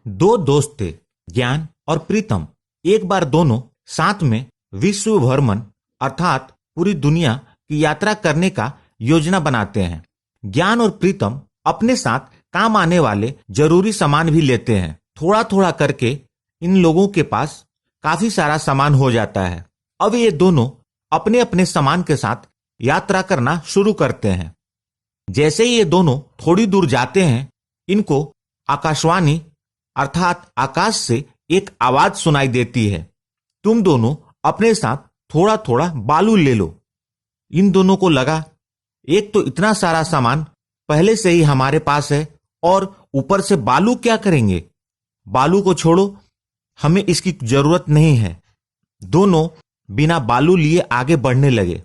दो दोस्त थे, ज्ञान और प्रीतम। एक बार दोनों साथ में विश्व भ्रमण अर्थात पूरी दुनिया की यात्रा करने का योजना बनाते हैं। ज्ञान और प्रीतम अपने साथ काम आने वाले जरूरी सामान भी लेते हैं। थोड़ा थोड़ा करके इन लोगों के पास काफी सारा सामान हो जाता है। अब ये दोनों अपने अपने सामान के साथ यात्रा करना शुरू करते हैं। जैसे ही ये दोनों थोड़ी दूर जाते हैं, इनको आकाशवाणी अर्थात आकाश से एक आवाज सुनाई देती है, तुम दोनों अपने साथ थोड़ा थोड़ा बालू ले लो। इन दोनों को लगा, एक तो इतना सारा सामान पहले से ही हमारे पास है और ऊपर से बालू क्या करेंगे। बालू को छोड़ो, हमें इसकी जरूरत नहीं है। दोनों बिना बालू लिए आगे बढ़ने लगे।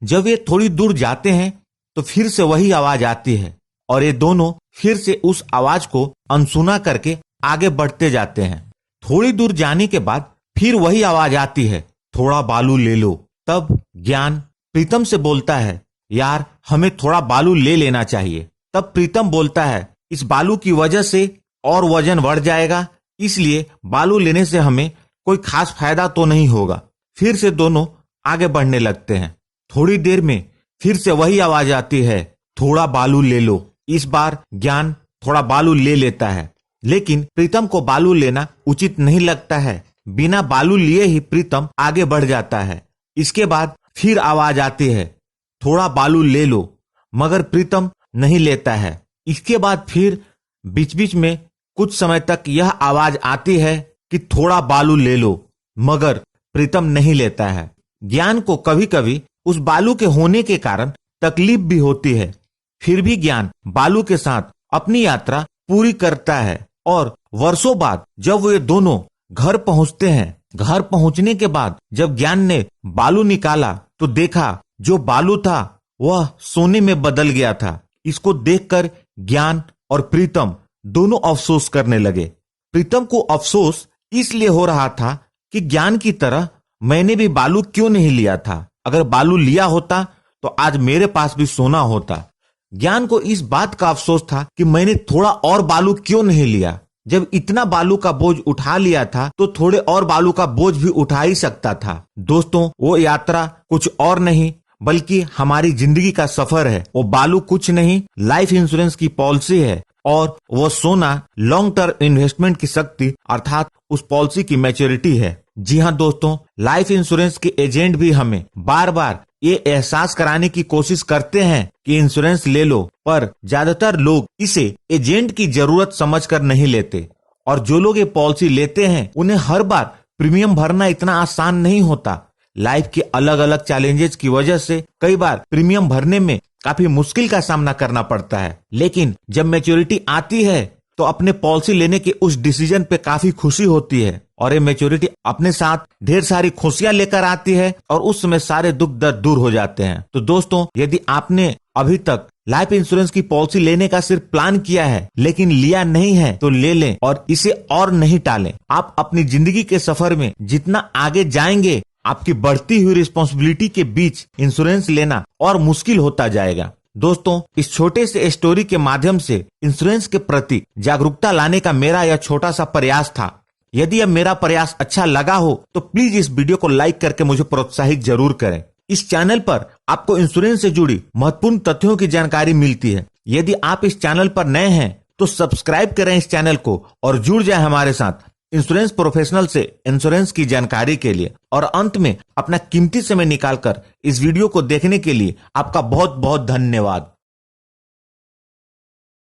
जब ये थोड़ी दूर जाते हैं तो फिर से वही आवाज आती है और ये दोनों फिर से उस आवाज को अनसुना करके आगे बढ़ते जाते हैं। थोड़ी दूर जाने के बाद फिर वही आवाज आती है, थोड़ा बालू ले लो। तब ज्ञान प्रीतम से बोलता है, यार हमें थोड़ा बालू ले लेना चाहिए। तब प्रीतम बोलता है, इस बालू की वजह से और वजन बढ़ जाएगा, इसलिए बालू लेने से हमें कोई खास फायदा तो नहीं होगा। फिर से दोनों आगे बढ़ने लगते हैं। थोड़ी देर में फिर से वही आवाज आती है, थोड़ा बालू ले लो। इस बार ज्ञान थोड़ा बालू ले लेता है, लेकिन प्रीतम को बालू लेना उचित नहीं लगता है। बिना बालू लिए ही प्रीतम आगे बढ़ जाता है। इसके बाद फिर आवाज आती है, थोड़ा बालू ले लो, मगर प्रीतम नहीं लेता है। इसके बाद फिर बीच बीच में कुछ समय तक यह आवाज आती है कि थोड़ा बालू ले लो, मगर प्रीतम नहीं लेता है। ज्ञान को कभी कभी उस बालू के होने के कारण तकलीफ भी होती है, फिर भी ज्ञान बालू के साथ अपनी यात्रा पूरी करता है। और वर्षों बाद जब वे दोनों घर पहुंचते हैं, घर पहुंचने के बाद जब ज्ञान ने बालू निकाला तो देखा जो बालू था वह सोने में बदल गया था। इसको देखकर ज्ञान और प्रीतम दोनों अफसोस करने लगे। प्रीतम को अफसोस इसलिए हो रहा था कि ज्ञान की तरह मैंने भी बालू क्यों नहीं लिया था। अगर बालू लिया होता तो आज मेरे पास भी सोना होता। ज्ञान को इस बात का अफसोस था कि मैंने थोड़ा और बालू क्यों नहीं लिया। जब इतना बालू का बोझ उठा लिया था तो थोड़े और बालू का बोझ भी उठा ही सकता था। दोस्तों, वो यात्रा कुछ और नहीं बल्कि हमारी जिंदगी का सफर है। वो बालू कुछ नहीं, लाइफ इंश्योरेंस की पॉलिसी है और वो सोना लॉन्ग टर्म इन्वेस्टमेंट की शक्ति अर्थात उस पॉलिसी की मैच्योरिटी है। जी हाँ दोस्तों, लाइफ इंश्योरेंस के एजेंट भी हमें बार बार ये एहसास कराने की कोशिश करते हैं कि इंश्योरेंस ले लो, पर ज्यादातर लोग इसे एजेंट की जरूरत समझकर नहीं लेते। और जो लोग ये पॉलिसी लेते हैं उन्हें हर बार प्रीमियम भरना इतना आसान नहीं होता। लाइफ के अलग अलग चैलेंजेस की वजह से कई बार प्रीमियम भरने में काफी मुश्किल का सामना करना पड़ता है, लेकिन जब मैच्योरिटी आती है तो अपने पॉलिसी लेने के उस डिसीजन पे काफी खुशी होती है। और ये मैच्योरिटी अपने साथ ढेर सारी खुशियां लेकर आती है और उस समय सारे दुख दर्द दूर हो जाते हैं। तो दोस्तों, यदि आपने अभी तक लाइफ इंश्योरेंस की पॉलिसी लेने का सिर्फ प्लान किया है लेकिन लिया नहीं है तो ले लें और इसे और नहीं टालें। आप अपनी जिंदगी के सफर में जितना आगे जाएंगे, आपकी बढ़ती हुई रिस्पॉन्सिबिलिटी के बीच इंश्योरेंस लेना और मुश्किल होता जाएगा। दोस्तों, इस छोटे से स्टोरी के माध्यम से इंश्योरेंस के प्रति जागरूकता लाने का मेरा यह छोटा सा प्रयास था। यदि यह मेरा प्रयास अच्छा लगा हो तो प्लीज इस वीडियो को लाइक करके मुझे प्रोत्साहित जरूर करें। इस चैनल पर आपको इंश्योरेंस से जुड़ी महत्वपूर्ण तथ्यों की जानकारी मिलती है। यदि आप इस चैनल पर नए हैं तो सब्सक्राइब करें इस चैनल को और जुड़ जाए हमारे साथ इंश्योरेंस प्रोफेशनल से इंश्योरेंस की जानकारी के लिए। और अंत में अपना कीमती समय निकालकर इस वीडियो को देखने के लिए आपका बहुत बहुत धन्यवाद।